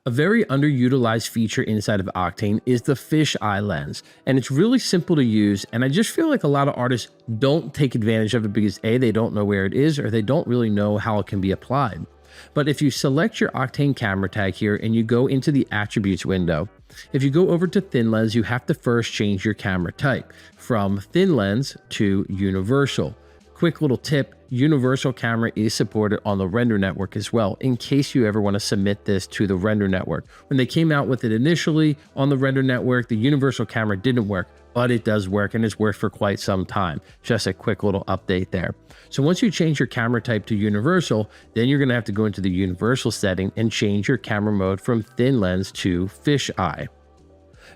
A very underutilized feature inside of Octane is the fisheye lens, and it's really simple to use, and I just feel like a lot of artists don't take advantage of it because A, they don't know where it is, or they don't really know how it can be applied. But if you select your Octane camera tag here and you go into the attributes window, if you go over to thin lens, you have to first change your camera type from thin lens to universal. Quick little tip, universal camera is supported on the render network as well, in case you ever want to submit this to the render network. When they came out with it initially on the render network, the universal camera didn't work, but it does work and it's worked for quite some time. Just a quick little update there. So once you change your camera type to universal, then you're going to have to go into the universal setting and change your camera mode from thin lens to fisheye.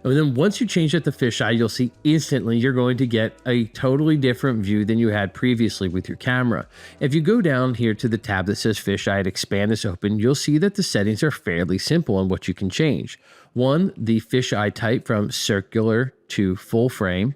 And then once you change it to fisheye, you'll see instantly you're going to get a totally different view than you had previously with your camera. If you go down here to the tab that says fisheye and expand this open, you'll see that the settings are fairly simple on what you can change. One, the fisheye type from circular to full frame.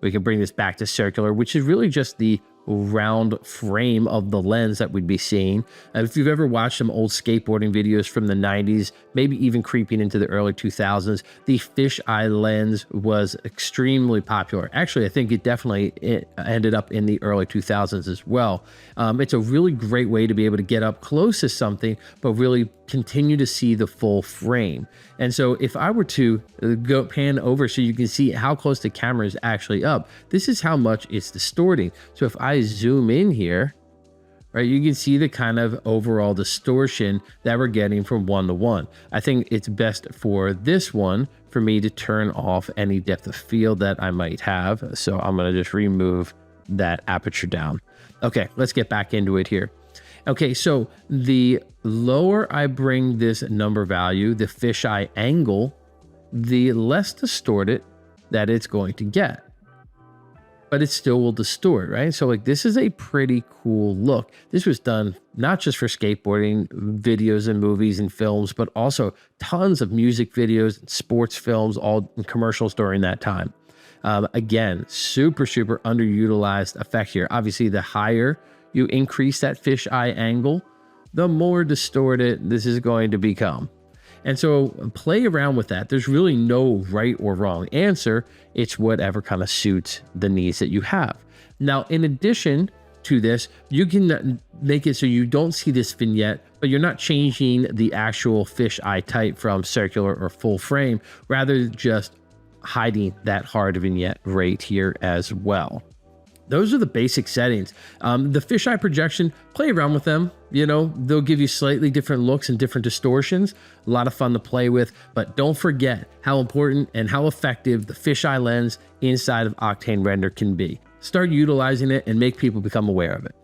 We can bring this back to circular, which is really just the round frame of the lens that we'd be seeing. If you've ever watched some old skateboarding videos from the 90s, maybe even creeping into the early 2000s, the fisheye lens was extremely popular. Actually, I think it definitely ended up in the early 2000s as well. It's a really great way to be able to get up close to something, but really continue to see the full frame. And so if I were to go pan over so you can see how close the camera is actually up, this is how much it's distorting. So if I zoom in here, right, you can see the kind of overall distortion that we're getting from 1 to 1. I think it's best for this one for me to turn off any depth of field that I might have. So I'm going to just remove that aperture down. Okay, let's get back into it here. Okay, so the lower I bring this number value, the fisheye angle, the less distorted that it's going to get. But it still will distort, right? So like this is a pretty cool look. This was done not just for skateboarding videos and movies and films, but also tons of music videos, sports films, all commercials during that time. Again, super underutilized effect here. Obviously, the higher you increase that fisheye angle, the more distorted this is going to become. And so play around with that. There's really no right or wrong answer. It's whatever kind of suits the needs that you have. Now, in addition to this, you can make it so you don't see this vignette, but you're not changing the actual fisheye type from circular or full frame, rather just hiding that hard vignette right here as well. Those are the basic settings. The fisheye projection, play around with them. You know, they'll give you slightly different looks and different distortions. A lot of fun to play with, but don't forget how important and how effective the fisheye lens inside of Octane Render can be. Start utilizing it and make people become aware of it.